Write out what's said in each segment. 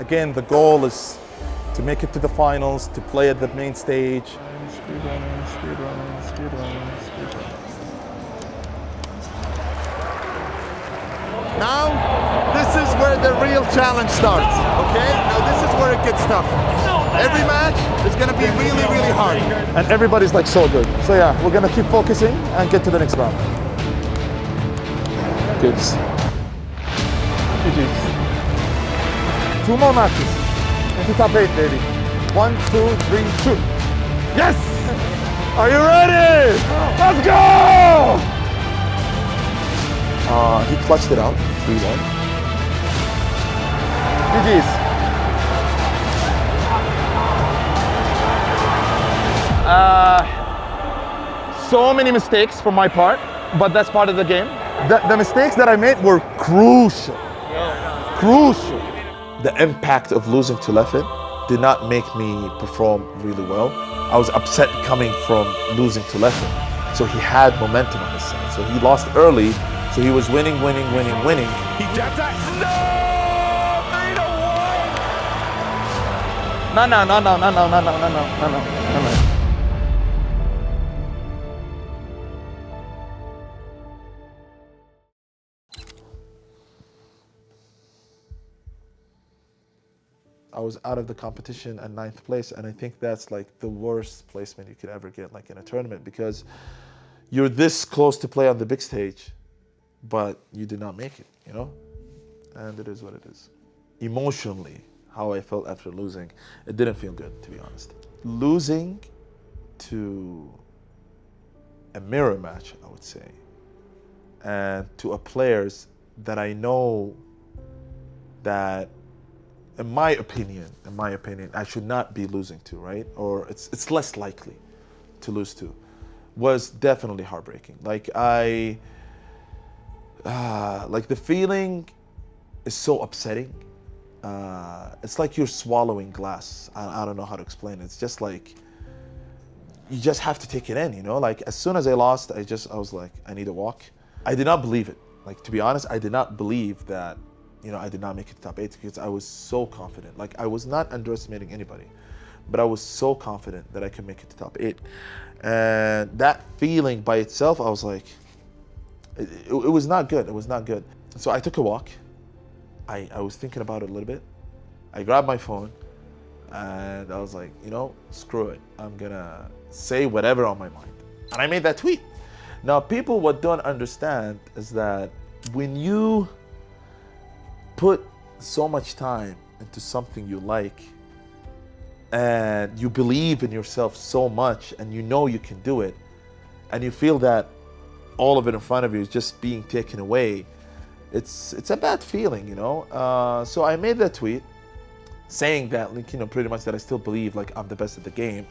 Again, the goal is to make it to the finals, to play at the main stage. Now, this is where the real challenge starts, okay? Now this is where it gets tough. Every match is gonna be really, really hard. And everybody's like so good. So yeah, we're gonna keep focusing and get to the next round. Gibbs. GG's. 2 more matches. Into top 8, baby. 1, 2, 3, shoot. Yes! Are you ready? Let's go! He clutched it out, 3-1. GG's. So many mistakes from my part, but that's part of the game. The mistakes that I made were crucial. Crucial. The impact of losing to LEFFEN did not make me perform really well. I was upset coming from losing to LEFFEN. So he had momentum on his side. So he lost early. So he was winning. He jabs that. No. I was out of the competition at 9th place, and I think that's like the worst placement you could ever get, like in a tournament, because you're this close to play on the big stage, but you did not make it, you know? And it is what it is. Emotionally, how I felt after losing, it didn't feel good, to be honest. Losing to a mirror match, I would say, and to a players that I know that, in my opinion, I should not be losing to, right? Or it's less likely to lose to, was definitely heartbreaking. Like like the feeling is so upsetting. It's like you're swallowing glass. I don't know how to explain it. It's just like, you just have to take it in, you know? Like as soon as I lost, I was like, I need to walk. I did not believe it. Like, to be honest, I did not believe that, you know, I did not make it to top 8 because I was so confident. Like, I was not underestimating anybody, but I was so confident that I could make it to top 8. And that feeling by itself, I was like, it was not good. It was not good. So I took a walk. I was thinking about it a little bit. I grabbed my phone and I was like, you know, screw it. I'm gonna say whatever on my mind. And I made that tweet. Now, people what don't understand is that when you put so much time into something you like and you believe in yourself so much and you know you can do it, and you feel that all of it in front of you is just being taken away, it's a bad feeling, you know? So I made that tweet saying that, like, you know, pretty much that I still believe like I'm the best at the game,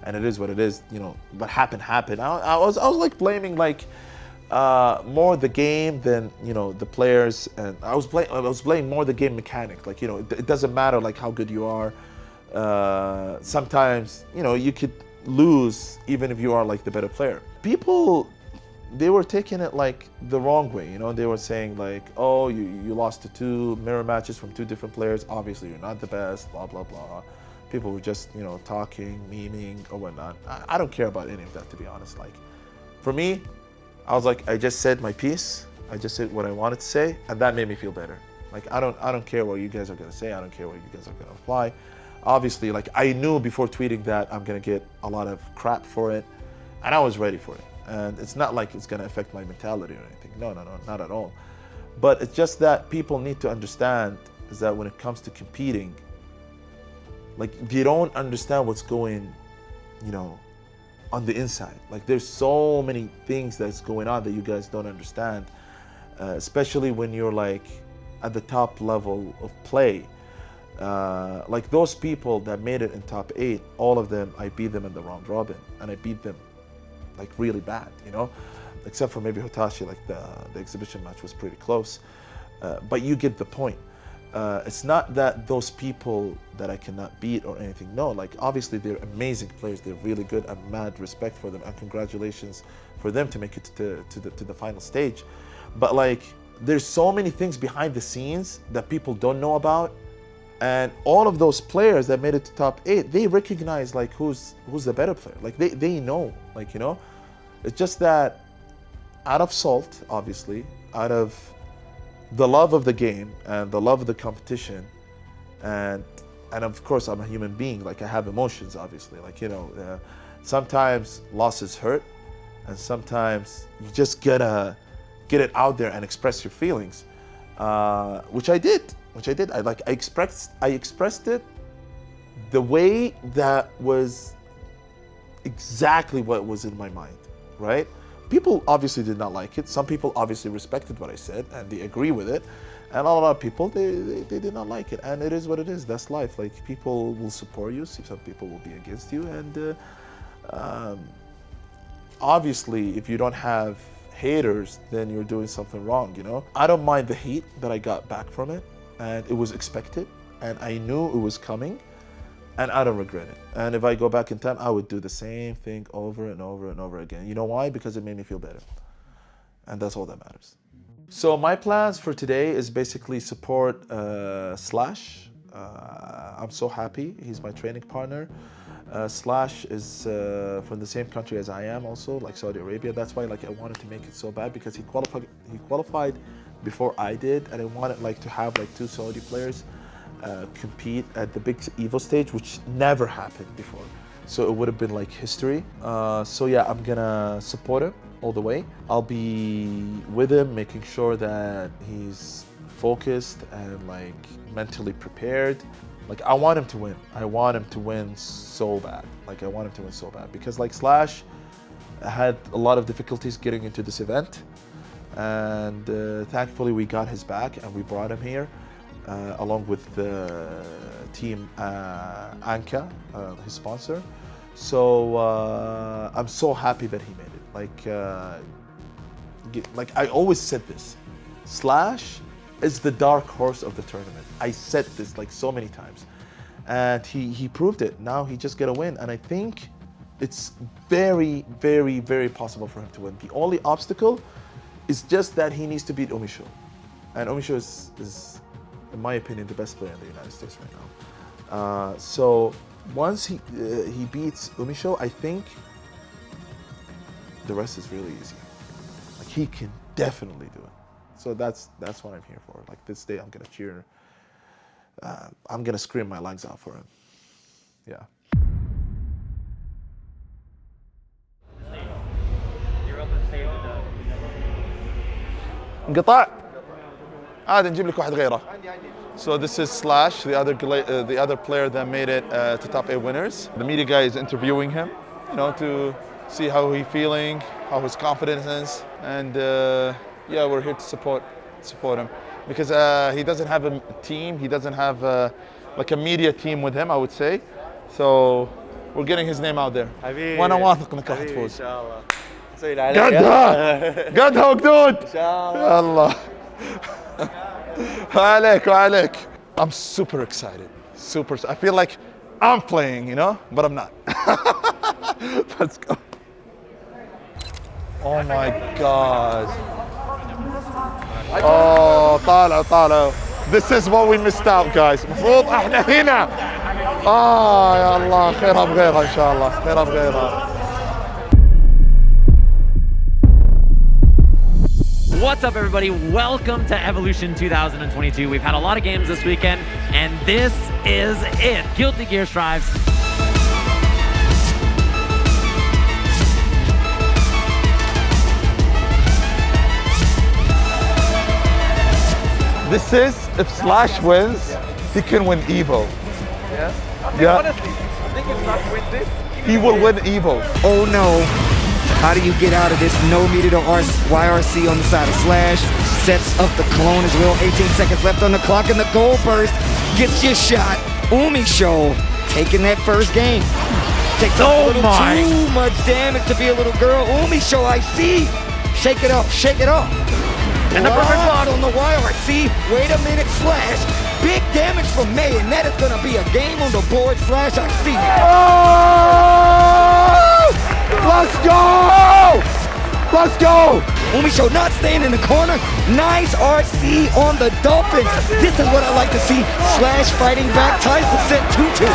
and it is what it is, you know, what happened. I was like blaming like more the game than, you know, the players, and I was blaming more the game mechanic. Like, you know, it doesn't matter like how good you are. Sometimes, you know, you could lose even if you are like the better player. People, they were taking it like the wrong way, you know. They were saying like, oh, you lost to 2 mirror matches from 2 different players. Obviously, you're not the best, blah, blah, blah. People were just, you know, talking, memeing, or whatnot. I don't care about any of that, to be honest. Like, for me, I was like, I just said my piece. I just said what I wanted to say, and that made me feel better. Like, I don't care what you guys are gonna say. I don't care what you guys are gonna reply. Obviously, like, I knew before tweeting that I'm gonna get a lot of crap for it, and I was ready for it. And it's not like it's gonna affect my mentality or anything. No, not at all. But it's just that people need to understand is that when it comes to competing, like, they don't understand what's going, you know, on the inside. Like, there's so many things that's going on that you guys don't understand, especially when you're like at the top level of play. Like those people that made it in top 8, all of them, I beat them in the round robin, and I beat them like really bad, you know, except for maybe Hitachi. Like the exhibition match was pretty close, but you get the point. It's not that those people that I cannot beat or anything. No, like, obviously they're amazing players. They're really good. I have mad respect for them, and congratulations for them to make it to the final stage. But like, there's so many things behind the scenes that people don't know about, And all of those players that made it to top 8, they recognize like who's the better player. Like they know, like, you know, it's just that out of salt, obviously, out of the love of the game and the love of the competition, and of course I'm a human being, like I have emotions, obviously, like, you know, sometimes losses hurt, and sometimes you just gotta get it out there and express your feelings, which I did. I expressed it the way that was exactly what was in my mind, right? People obviously did not like it. Some people obviously respected what I said and they agree with it. And a lot of people, they did not like it. And it is what it is. That's life. Like, people will support you. Some people will be against you. And obviously, if you don't have haters, then you're doing something wrong, you know? I don't mind the hate that I got back from it. And it was expected, and I knew it was coming, and I don't regret it. And if I go back in time, I would do the same thing over and over and over again. You know why? Because it made me feel better. And that's all that matters. So my plans for today is basically support Slash. I'm so happy. He's my training partner. Slash is from the same country as I am also, like Saudi Arabia. That's why like I wanted to make it so bad, because he qualified before I did, and I wanted like to have like 2 Saudi players compete at the big EVO stage, which never happened before. So it would have been like history. So yeah, I'm gonna support him all the way. I'll be with him, making sure that he's focused and like mentally prepared. Like, I want him to win. I want him to win so bad. Like, I want him to win so bad, because like Slash had a lot of difficulties getting into this event. And thankfully we got his back and we brought him here along with the team Anka, his sponsor. So I'm so happy that he made it. Like I always said this, Slash is the dark horse of the tournament. I said this like so many times, and he proved it. Now he just gotta win, and I think it's very, very, very possible for him to win. The only obstacle is just that he needs to beat UMISHO. And UMISHO is, in my opinion, the best player in the United States right now. So once he beats UMISHO, I think the rest is really easy. Like, he can definitely do it. So that's what I'm here for. Like, this day I'm gonna cheer. I'm gonna scream my legs out for him. Yeah. انقطاع عادي نجيب لك واحد غيره. So this is Slash, the other player that made it to top 8 winners. The media guy is interviewing him, you know, to see how he's feeling, how his confidence is, and yeah, we're here to support him, because he doesn't have a team. He doesn't have like a media team with him, I would say. So we're getting his name out there. وانا واثق انك راح تفوز. ان شاء الله. قدها وقدود ان شاء الله. وعليك. I'm super excited. I feel like I'm playing, you know, but I'm not. Let's go. Oh my God. Oh, طالعوا. This is what we missed out, guys. المفروض احنا هنا. يا الله، خيرها بغيرها ان شاء الله. خيرها بغيرها. What's up, everybody? Welcome to Evolution 2022. We've had a lot of games this weekend, and this is it. Guilty Gear Strives. This is, if Slash wins, he can win EVO. Yeah? Honestly, I think if Slash wins this, he will win EVO. Oh no. How do you get out of this? No meter to YRC on the side of Slash. Sets up the clone as well. 18 seconds left on the clock, and the goal burst gets your shot. UMISHO taking that first game. Takes a little too much damage to be a little girl. UMISHO, I see. Shake it up. And the perfect block on the YRC. Wait a minute, Slash. Big damage from May, and that is going to be a game on the board. Slash, I see it. Let's go! Let's go! UMISHO not staying in the corner. Nice RC on the Dolphins. This is what I like to see. Slash fighting back, ties the set 2-2.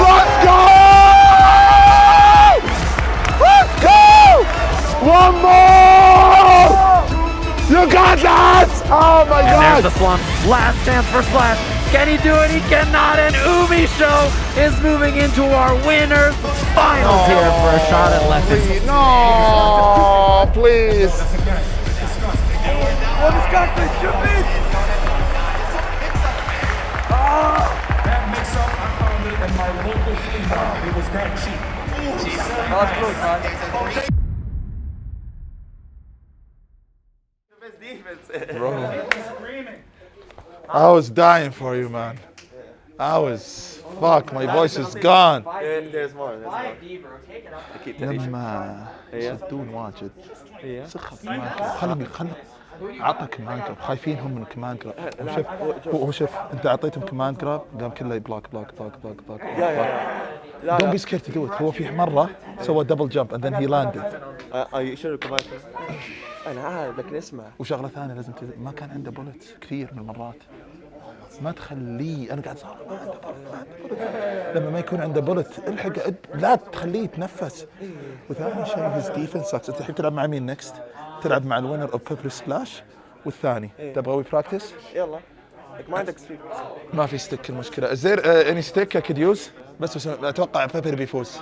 Let's go! Let's go! One more! You got this! Oh my And God! there's the slump. Last chance for Slash. Can he do it? He cannot. And UMISHO is moving into our winners finals here for a shot at LEFFEN. No, please. Oh, this guy is stupid! That mix-up, I found it in my local flea market. It was that cheap. Oh, that's close, man. Bro. I was dying for you, man. I was. Fuck, my voice is gone. There's more. لما يصدون واجد سخف كمان خلهم عطى كمان جراب خايفين هم من كمان جراب هو شوف انت اعطيتهم كمان جراب قام كله بلوك بلوك بلوك بلوك بلوك don't be scared to do it. هو في مرة سوى دبل جمب and then he landed. شنو كمان؟ انا عارف لكن اسمع. وشغلة ثانية لازم ما كان عنده بولت كثير من المرات. ما تخليه انا قاعد صار ما عنده بولت لما ما يكون عنده بولت الحق لا تخليه يتنفس. وثاني شيء هيز ديفنس ساكس. انت الحين تلعب مع مين نكست؟ تلعب مع الوينر اوف بيبر سبلاش والثاني تبغى وي براكتس؟ يلا ما عندك ستيك. ما في ستيك المشكله. زير اني ستيك كد يوز بس اتوقع بيبر بيفوز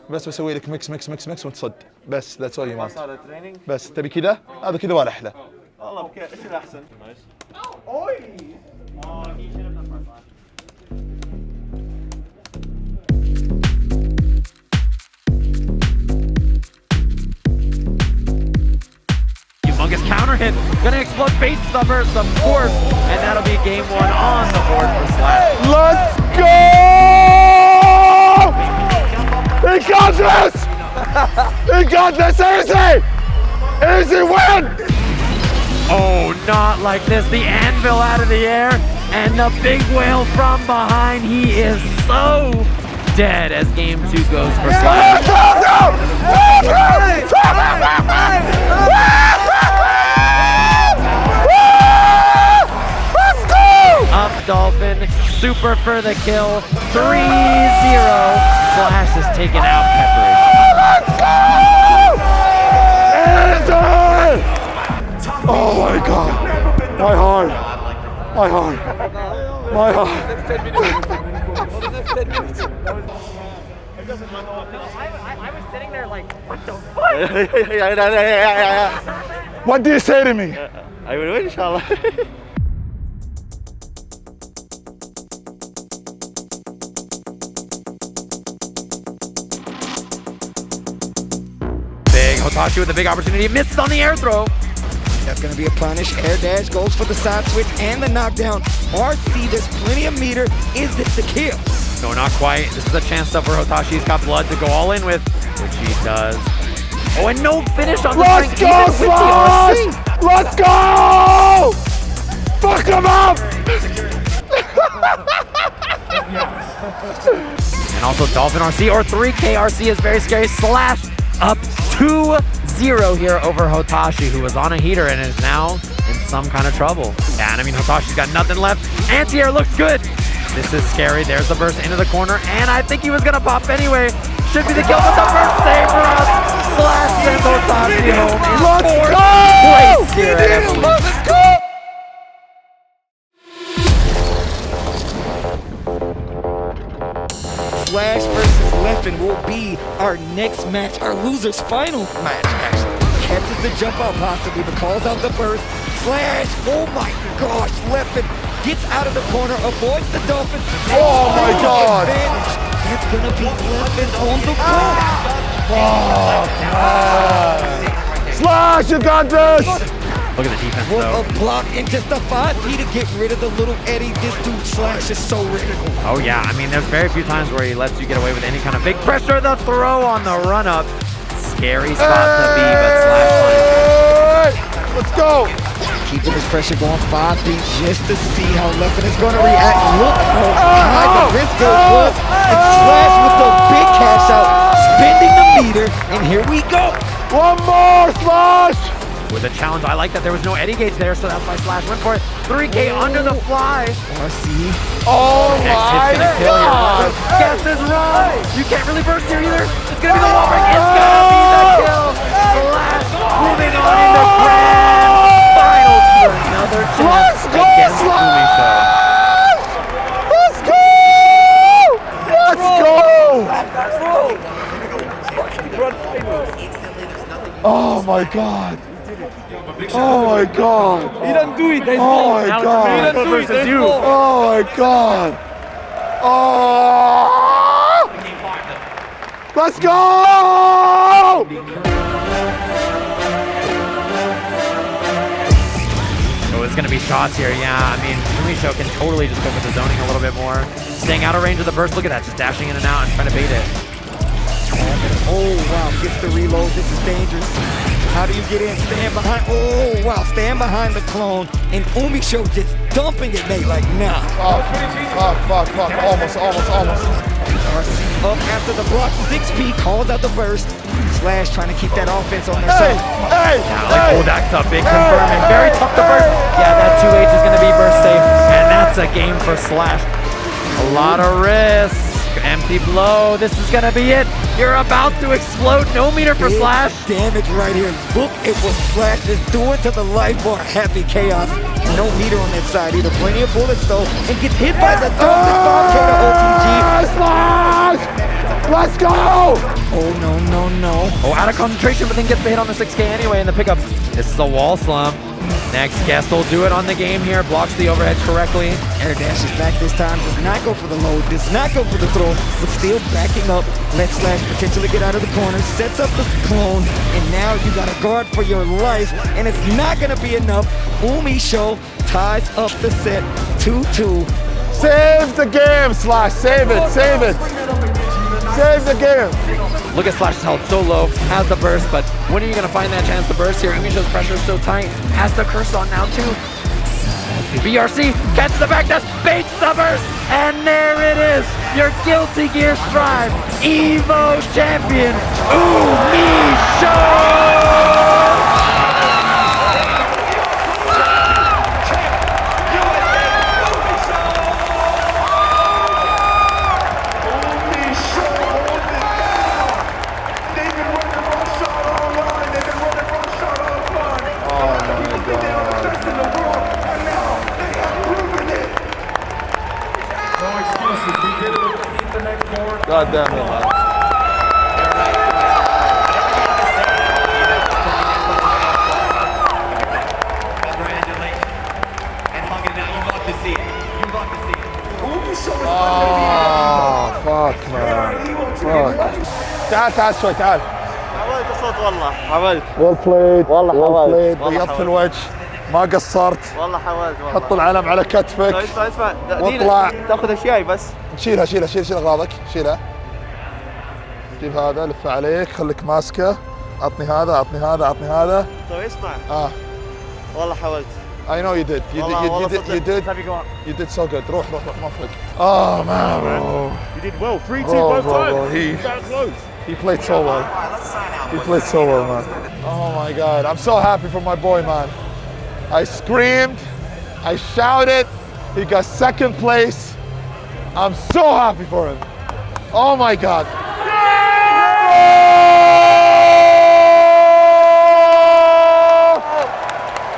بس بسوي لك ميكس ميكس ميكس ميكس وتصد بس ذاتس اول يو وانت. بس تبي كذا هذا كذا ولا احلى. والله بكير ايش الاحسن؟ Humongous counter hit. Gonna explode base summers, of course. And that'll be game one on the board for Slash. Let's go! He got this! He got this easy! Easy win! Oh, not like this. The anvil out of the air and the big whale from behind. He is so dead as game two goes for Slash. Up Dolphin, super for the kill. 3-0. Slash is taking out Pepperidge. Oh my God! My heart! My heart! My heart! I was sitting there like, what the fuck? What do you say to me? I will win, inshallah. Big Hotashi with a big opportunity, misses on the air throw. That's going to be a punish. Air dash goes for the side switch and the knockdown. RC, there's plenty of meter. Is this the kill? No, not quite. This is a chance for Hotashi. He's got blood to go all in with, which he does. Oh, and no finish on the Let's string, go, even with the Slash! RC. Let's go! Fuck him up! And also Dolphin RC or 3K RC is very scary. Slash up 2-0 here over Hotashi, who was on a heater and is now in some kind of trouble. Yeah, and I mean, Hotashi's got nothing left. Anti-air looks good. This is scary. There's the burst into the corner, and I think he was gonna pop anyway. Should be the kill, but the first save for us. Slash sends Hotashi home in fourth place here at Evolution. Let's go! Slash versus LEFFEN will be our next match, our loser's final match, actually. Catches the jump out possibly, but calls out the burst. Slash, oh my gosh, LEFFEN gets out of the corner, avoids the Dolphin. Oh my God! Advantage. That's gonna be LEFFEN on the board. Slash, you got this! Look at the defense, What though. a block and just a 5P to get rid of the little Eddie. This dude Slash is so critical. Oh yeah, I mean, there's very few times where he lets you get away with any kind of big pressure. The throw on the run-up. Scary spot to be, but Slash finds it. Let's go! Keeping his pressure going 5 deep just to see how LEFFEN is going to react. Look how high the risk was. And Slash with the big cash out, spending the meter, and here we go. One more, Slash! With a challenge, I like that there was no Eddie gauge there, so that's why Slash went for it. 3K under the fly. RC. Oh my God! Guess is wrong. You can't really burst here either. It's gonna be the wall break. It's gonna be the kill. Slash moving on into grand finals for another chance against UMISHO. Let's go! Let's go! Oh my God! Oh my God! He doesn't do it. There's Oh my He God! doesn't do it. There's ball. Oh my God! Oh! Let's go! Oh, it's gonna be shots here. Yeah, I mean, UMISHO can totally just go for the zoning a little bit more. Staying out of range of the burst. Look at that, just dashing in and out and trying to bait it. Oh, wow, gets the reload. This is dangerous. How do you get in? Stand behind. Oh, wow, stand behind the clone. And UMISHO just dumping it, mate, like, nah. Fuck. Almost. RC up after the block. 6P calls out the burst. Slash trying to keep that offense on their side. Oh, that's a big confirming. Very tough to burst. Yeah, that 2H is gonna be burst safe. And that's a game for Slash. A lot of risk. Empty blow. This is gonna be it. You're about to explode. No meter for Big Slash. damage right here. Look at what Slash is doing to the life bar. Happy chaos. No meter on that side either. Plenty of bullets though. And gets hit by the thumb. Slash! Let's go! Oh no. Oh, out of concentration, but then gets the hit on the 6K anyway in the pickup. This is a wall slump. Next guest will do it on the game here. Blocks the overhead correctly. Air dash is back this time. Does not go for the load. Does not go for the throw. But still backing up. Lets Slash potentially get out of the corner. Sets up the clone. And now you got a guard for your life. And it's not going to be enough. UMISHO ties up the set 2-2. Save the game, Slash. Save it. Save the game. Look at Slash's health so low, has the burst, but when are you gonna find that chance to burst here? UMISHO's pressure is so tight, has the curse on now too. BRC catches the back dash, baits the burst, and there it is, your Guilty Gear Strive EVO champion, UMISHO! God damn it, man. Fuck, man. Fuck. تعال شوي تعال. حاولت اصوت والله حاولت. Well played. والله حاولت. بيضت في الوجه. ما قصرت. والله حاولت والله. حط العلم على كتفك. اسمع واطلع. تاخذ اشياء بس. شيل اغراضك شيلها. جيب هذا لفه عليك خليك ماسكه. عطني هذا. طيب اسمع. والله حاولت. I know you did. You did so good. روح ما فوق. Oh man, bro. You did well. 3-2 both times. That close. He played so well. Man. Oh my God. I'm so happy for my boy, man. I screamed. I shouted. He got second place. I'm so happy for him. Oh my God.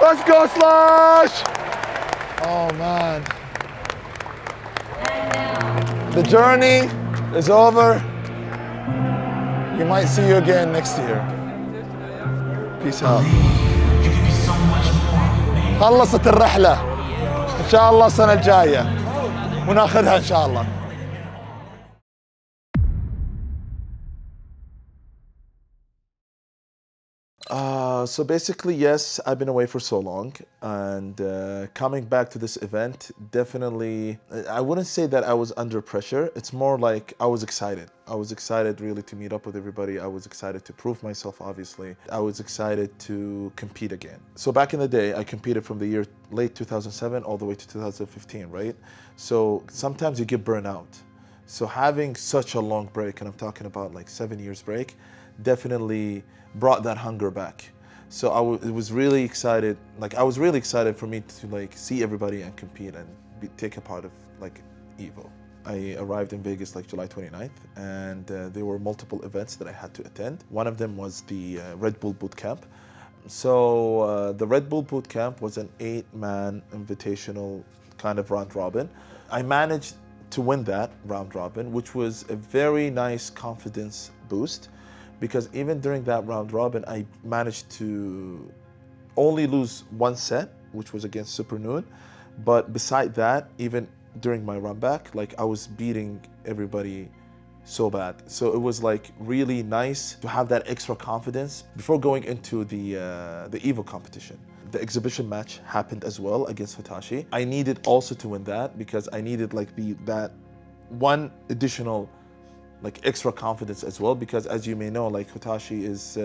Let's go, Slash! Oh man. The journey is over. You might see you again next year. Peace out. خلصت الرحلة. إن شاء الله السنة الجاية. وناخذها إن شاء الله. So basically, yes, I've been away for so long, and coming back to this event, definitely, I wouldn't say that I was under pressure. It's more like I was excited. I was excited really to meet up with everybody. I was excited to prove myself, obviously. I was excited to compete again. So back in the day, I competed from the year late 2007 all the way to 2015, right? So sometimes you get burnt out. So having such a long break, and I'm talking about like 7 years break, definitely brought that hunger back. So it was really excited. Like I was really excited for me to like see everybody and compete and take a part of like EVO. I arrived in Vegas like July 29th, and there were multiple events that I had to attend. One of them was the Red Bull Boot Camp. So the Red Bull Boot Camp was an 8-man invitational kind of round robin. I managed to win that round robin, which was a very nice confidence boost, because even during that round robin, I managed to only lose one set, which was against Super Noon. But beside that, even during my run back, like I was beating everybody so bad. So it was like really nice to have that extra confidence before going into the EVO competition. The exhibition match happened as well against Hotashi. I needed also to win that because I needed like that one additional like extra confidence as well, because as you may know, like Hotashi is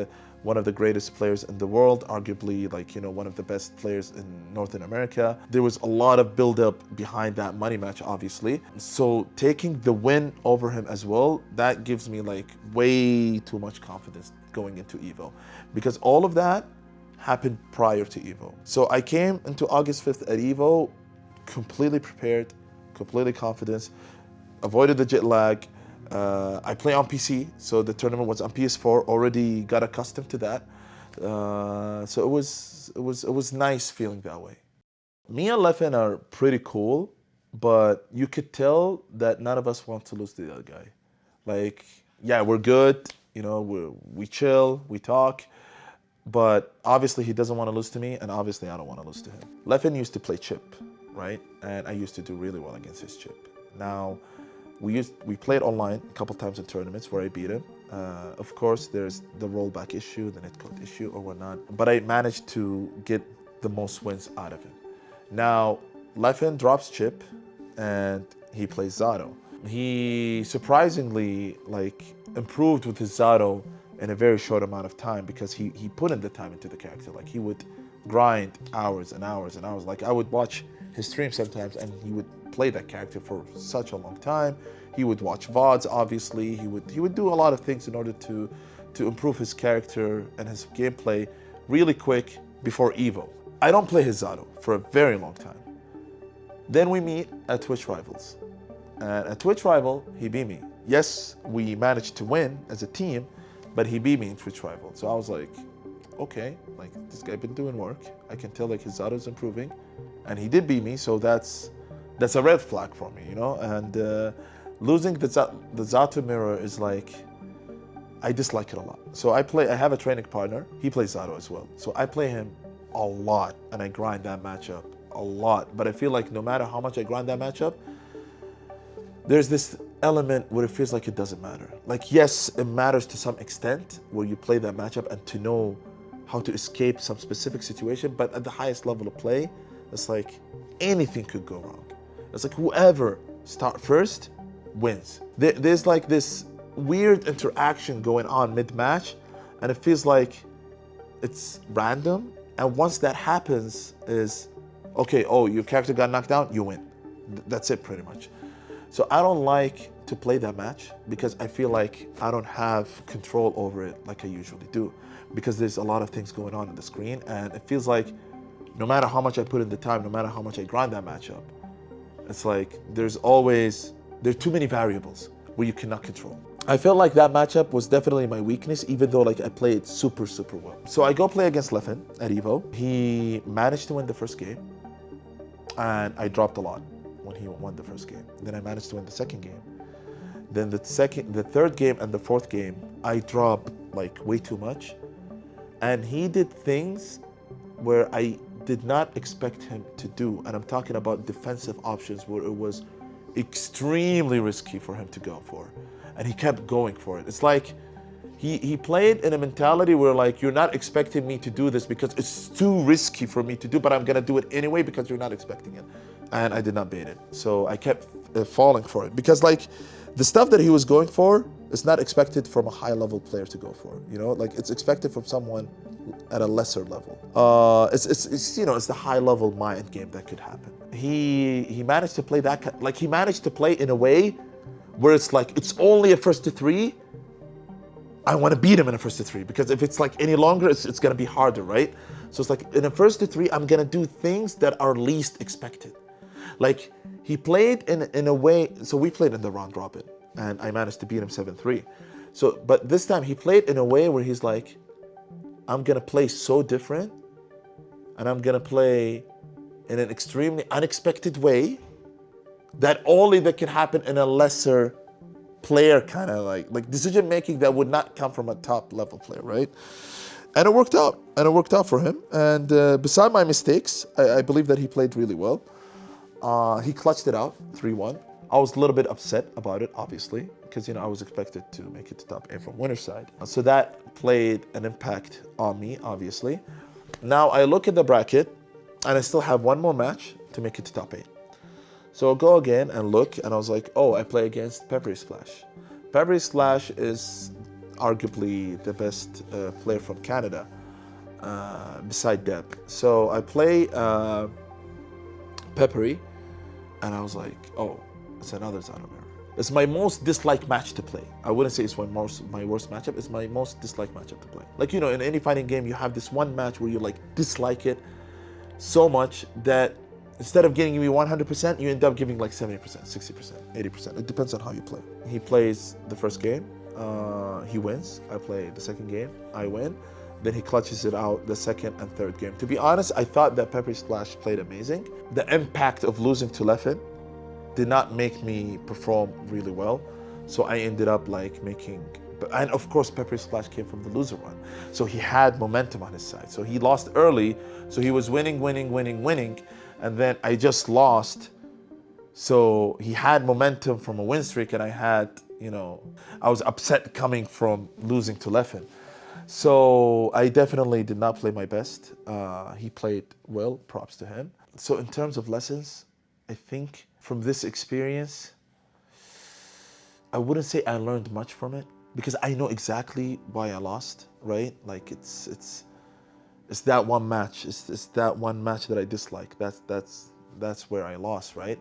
one of the greatest players in the world, arguably like, you know, one of the best players in Northern America. There was a lot of build-up behind that money match, obviously. So taking the win over him as well, that gives me like way too much confidence going into EVO, because all of that happened prior to EVO. So I came into August 5th at EVO completely prepared, completely confident, avoided the jet lag. I play on PC, so the tournament was on PS4. Already got accustomed to that, so it was nice feeling that way. Me and Leffen are pretty cool, but you could tell that none of us want to lose to the other guy. Like, yeah, we're good, you know, we chill, we talk, but obviously he doesn't want to lose to me, and obviously I don't want to lose to him. Leffen used to play chip, right? And I used to do really well against his chip. Now, we played online a couple times in tournaments where I beat him. Of course, there's the rollback issue, the netcode issue or whatnot, but I managed to get the most wins out of him. Now, Leffen drops chip and he plays Zato. He surprisingly like improved with his Zato in a very short amount of time, because he put in the time into the character. Like he would grind hours and hours and hours. Like I would watch his stream sometimes and he would play that character for such a long time. He would watch VODs, obviously. He would do a lot of things in order to improve his character and his gameplay really quick before EVO. I don't play his Zato for a very long time. Then we meet at Twitch Rivals. And at Twitch Rival, he beat me. Yes, we managed to win as a team, but he beat me in Twitch Rival. So I was like, okay, like this guy been doing work. I can tell like his Zato's improving, and he did beat me. So that's a red flag for me, you know. And losing the Zato mirror is like, I dislike it a lot. So I have a training partner. He plays Zato as well. So I play him a lot, and I grind that matchup a lot. But I feel like no matter how much I grind that matchup, there's this element where it feels like it doesn't matter. Like, yes, it matters to some extent where you play that matchup and to know how to escape some specific situation, but at the highest level of play, it's like anything could go wrong. It's like whoever start first wins. There's like this weird interaction going on mid-match, and it feels like it's random. And once that happens is, okay, oh, your character got knocked down, you win. That's it pretty much. So I don't like to play that match because I feel like I don't have control over it like I usually do, because there's a lot of things going on the screen, and it feels like no matter how much I put in the time, no matter how much I grind that matchup, it's like there's too many variables where you cannot control. I felt like that matchup was definitely my weakness, even though like I played super, super well. So I go play against Leffen at EVO. He managed to win the first game, and I dropped a lot when he won the first game. Then I managed to win the second game. Then the third game and the fourth game, I dropped like way too much. And he did things where I did not expect him to do. And I'm talking about defensive options where it was extremely risky for him to go for. And he kept going for it. It's like he played in a mentality where like, you're not expecting me to do this because it's too risky for me to do, but I'm gonna do it anyway because you're not expecting it. And I did not bait it. So I kept falling for it, because like the stuff that he was going for is not expected from a high level player to go for, you know, like it's expected from someone at a lesser level. It's you know, it's the high level mind game that could happen. He managed to play that, like he managed to play in a way where it's like, it's only a first to three, I want to beat him in a first to 3, because if it's like any longer, it's going to be harder, right? So it's like in a first to 3, I'm going to do things that are least expected. Like he played in a way, so we played in the round robin and I managed to beat him 7-3. So, but this time he played in a way where he's like, I'm going to play so different and I'm going to play in an extremely unexpected way that only that can happen in a lesser player, kind of like decision making that would not come from a top level player, right? And it worked out, for him. And beside my mistakes, I believe that he played really well. He clutched it out, 3-1. I was a little bit upset about it, obviously, because I was expected to make it to top 8 from winner's side. So that played an impact on me, obviously. Now I look at the bracket, and I still have one more match to make it to top 8. So I'll go again and look, and I was like, oh, I play against Peppery Splash. Peppery Splash is arguably the best player from Canada, beside Deb. So I play Peppery, and I was like, oh, it's another Zanamir. It's my most disliked match to play. I wouldn't say it's my worst matchup. It's my most disliked matchup to play. Like, in any fighting game, you have this one match where you like dislike it so much that instead of giving me 100%, you end up giving like 70%, 60%, 80%. It depends on how you play. He plays the first game, he wins. I play the second game, I win. Then he clutches it out the second and third game. To be honest, I thought that Peppery Splash played amazing. The impact of losing to LEFFEN did not make me perform really well. So I ended up like making, and of course Peppery Splash came from the loser run. So he had momentum on his side. So he lost early, so he was winning. And then I just lost. So he had momentum from a win streak, and I had, I was upset coming from losing to LEFFEN. So I definitely did not play my best. He played well, props to him. So in terms of lessons, I think from this experience, I wouldn't say I learned much from it, because I know exactly why I lost, right? Like it's that one match. It's that one match that I dislike. That's where I lost, right?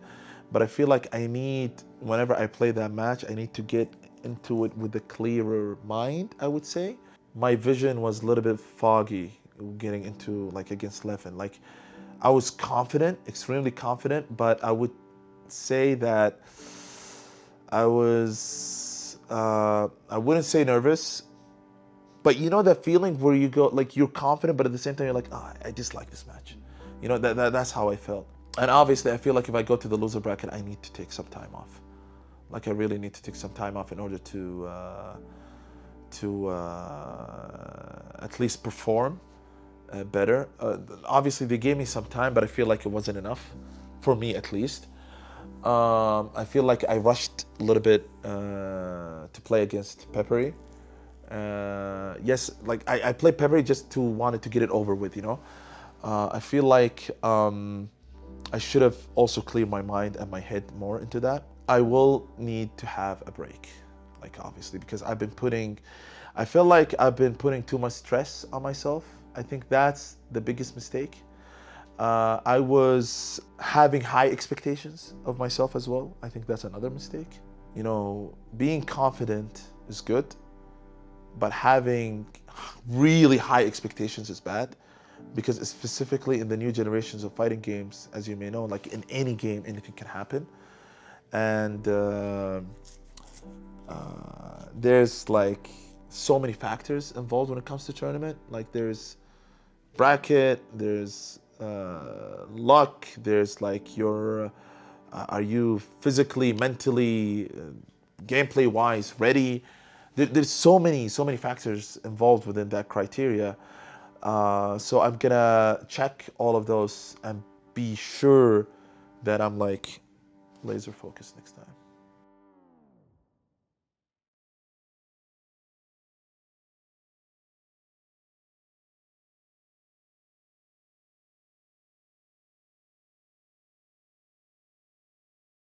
But I feel like whenever I play that match, I need to get into it with a clearer mind, I would say. My vision was a little bit foggy getting into like against LEFFEN. Like I was confident, extremely confident, but I would say that I was, I wouldn't say nervous, but that feeling where you go, like you're confident, but at the same time you're like, I dislike this match. That's how I felt. And obviously I feel like if I go to the loser bracket, I need to take some time off. Like I really need to take some time off in order to at least perform better. Obviously they gave me some time, but I feel like it wasn't enough, for me at least. I feel like I rushed a little bit to play against Peppery. Yes, like I played Peppery just to wanted to get it over with, I feel like I should have also cleared my mind and my head more into that. I will need to have a break, like obviously, because I feel like I've been putting too much stress on myself. I think that's the biggest mistake. I was having high expectations of myself as well. I think that's another mistake. Being confident is good, but having really high expectations is bad, because specifically in the new generations of fighting games, as you may know, like in any game, anything can happen. And there's like so many factors involved when it comes to tournament. Like there's bracket, there's luck, there's like are you physically, mentally, gameplay wise ready? There's so many factors involved within that criteria. So I'm gonna check all of those and be sure that I'm like laser focused next time.